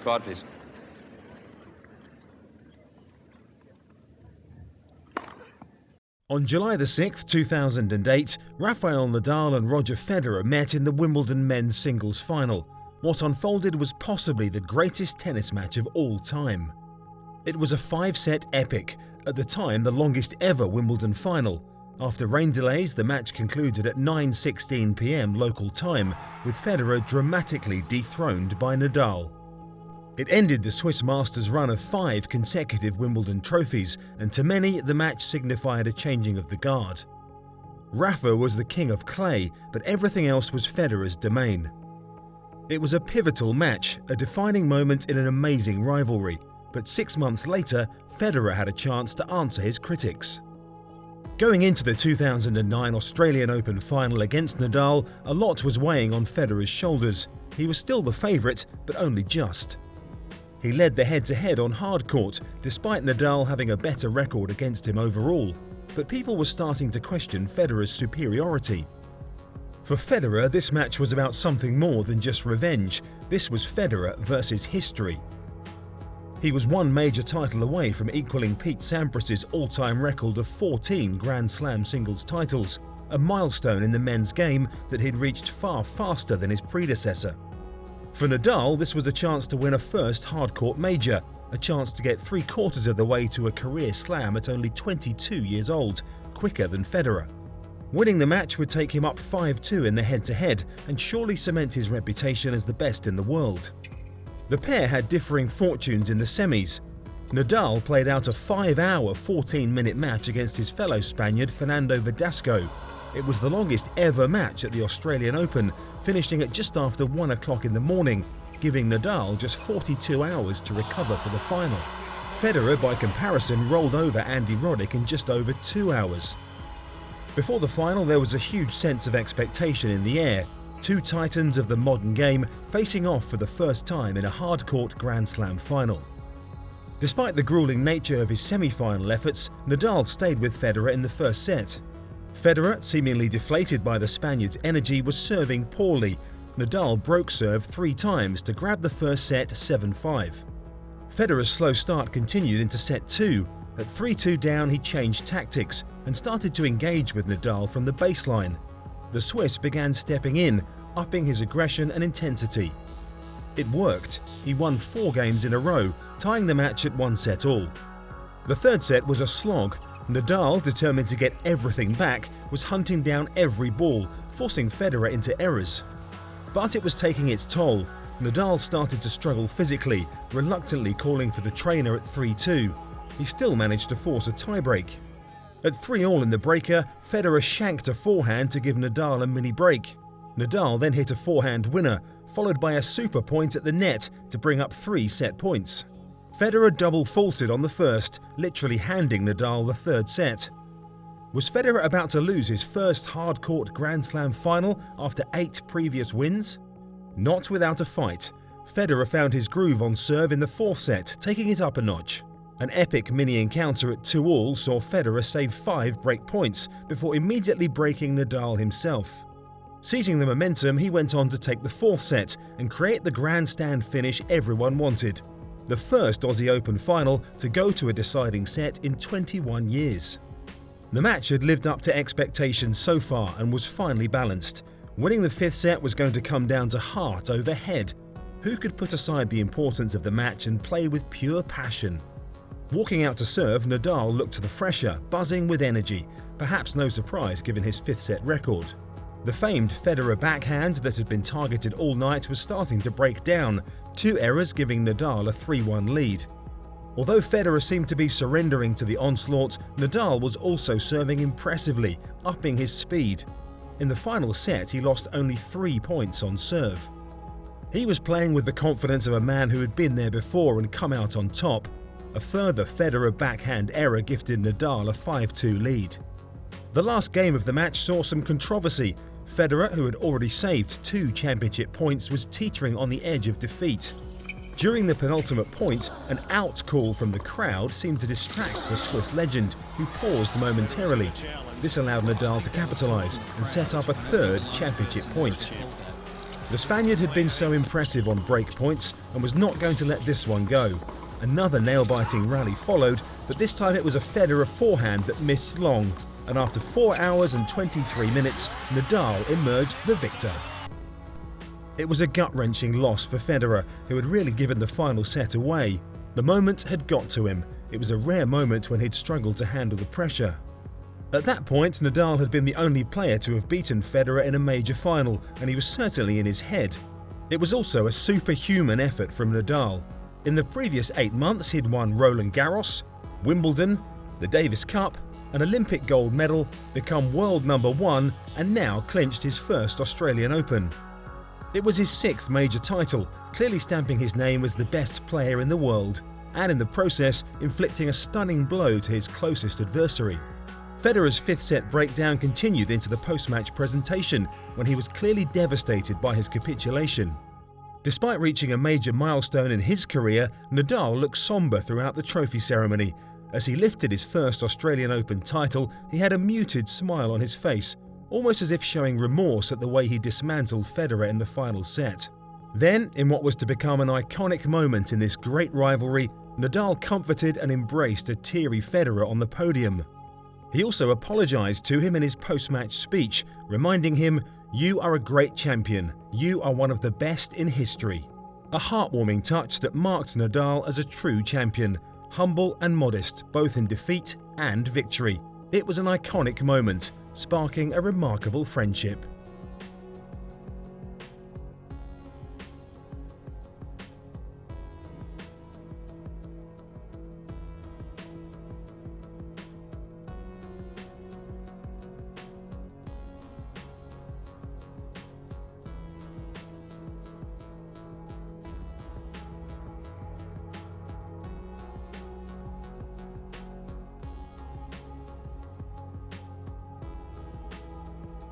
court, please. On July the 6th, 2008, Rafael Nadal and Roger Federer met in the Wimbledon men's singles final. What unfolded was possibly the greatest tennis match of all time. It was a 5-set epic, at the time the longest ever Wimbledon final. After rain delays, the match concluded at 9:16 p.m. local time, with Federer dramatically dethroned by Nadal. It ended the Swiss Masters' run of 5 consecutive Wimbledon trophies, and to many, the match signified a changing of the guard. Rafa was the king of clay, but everything else was Federer's domain. It was a pivotal match, a defining moment in an amazing rivalry, but 6 months later, Federer had a chance to answer his critics. Going into the 2009 Australian Open final against Nadal, a lot was weighing on Federer's shoulders. He was still the favourite, but only just. He led the head-to-head on hardcourt, despite Nadal having a better record against him overall, but people were starting to question Federer's superiority. For Federer, this match was about something more than just revenge. This was Federer versus history. He was one major title away from equaling Pete Sampras' all-time record of 14 Grand Slam singles titles, a milestone in the men's game that he'd reached far faster than his predecessor. For Nadal, this was a chance to win a first hardcourt major, a chance to get 3/4 of the way to a career slam at only 22 years old, quicker than Federer. Winning the match would take him up 5-2 in the head-to-head and surely cement his reputation as the best in the world. The pair had differing fortunes in the semis. Nadal played out a 5-hour, 14-minute match against his fellow Spaniard Fernando Verdasco. It was the longest ever match at the Australian Open, finishing at just after 1 o'clock in the morning, giving Nadal just 42 hours to recover for the final. Federer, by comparison, rolled over Andy Roddick in just over 2 hours. Before the final, there was a huge sense of expectation in the air. Two titans of the modern game facing off for the first time in a hardcourt Grand Slam final. Despite the grueling nature of his semi-final efforts, Nadal stayed with Federer in the first set. Federer, seemingly deflated by the Spaniard's energy, was serving poorly. Nadal broke serve 3 times to grab the first set 7-5. Federer's slow start continued into set 2. At 3-2 down, he changed tactics and started to engage with Nadal from the baseline. The Swiss began stepping in, upping his aggression and intensity. It worked. He won 4 games in a row, tying the match at 1 set all. The third set was a slog. Nadal, determined to get everything back, was hunting down every ball, forcing Federer into errors. But it was taking its toll. Nadal started to struggle physically, reluctantly calling for the trainer at 3-2. He still managed to force a tiebreak. At 3-all in the breaker, Federer shanked a forehand to give Nadal a mini break. Nadal then hit a forehand winner, followed by a super point at the net to bring up 3 set points. Federer double faulted on the first, literally handing Nadal the third set. Was Federer about to lose his first hardcourt Grand Slam final after 8 previous wins? Not without a fight. Federer found his groove on serve in the 4th set, taking it up a notch. An epic mini-encounter at 2-all saw Federer save 5 break points before immediately breaking Nadal himself. Seizing the momentum, he went on to take the 4th set and create the grandstand finish everyone wanted. The first Aussie Open final to go to a deciding set in 21 years. The match had lived up to expectations so far and was finely balanced. Winning the 5th set was going to come down to heart over head. Who could put aside the importance of the match and play with pure passion? Walking out to serve, Nadal looked the fresher, buzzing with energy, perhaps no surprise given his 5th set record. The famed Federer backhand that had been targeted all night was starting to break down, 2 errors giving Nadal a 3-1 lead. Although Federer seemed to be surrendering to the onslaught, Nadal was also serving impressively, upping his speed. In the final set, he lost only 3 points on serve. He was playing with the confidence of a man who had been there before and come out on top. A further Federer backhand error gifted Nadal a 5-2 lead. The last game of the match saw some controversy. Federer, who had already saved 2 championship points, was teetering on the edge of defeat. During the penultimate point, an out call from the crowd seemed to distract the Swiss legend, who paused momentarily. This allowed Nadal to capitalise and set up a 3rd championship point. The Spaniard had been so impressive on break points and was not going to let this one go. Another nail-biting rally followed, but this time it was a Federer forehand that missed long, and after 4 hours and 23 minutes, Nadal emerged the victor. It was a gut-wrenching loss for Federer, who had really given the final set away. The moment had got to him. It was a rare moment when he'd struggled to handle the pressure. At that point, Nadal had been the only player to have beaten Federer in a major final, and he was certainly in his head. It was also a superhuman effort from Nadal. In the previous 8 months, he'd won Roland Garros, Wimbledon, the Davis Cup, an Olympic gold medal, become world #1, and now clinched his first Australian Open. It was his 6th major title, clearly stamping his name as the best player in the world, and in the process inflicting a stunning blow to his closest adversary. Federer's 5th set breakdown continued into the post-match presentation, when he was clearly devastated by his capitulation. Despite reaching a major milestone in his career, Nadal looked somber throughout the trophy ceremony. As he lifted his first Australian Open title, he had a muted smile on his face, almost as if showing remorse at the way he dismantled Federer in the final set. Then, in what was to become an iconic moment in this great rivalry, Nadal comforted and embraced a teary Federer on the podium. He also apologised to him in his post-match speech, reminding him, "You are a great champion. You are one of the best in history." A heartwarming touch that marked Nadal as a true champion, humble and modest, both in defeat and victory. It was an iconic moment, sparking a remarkable friendship.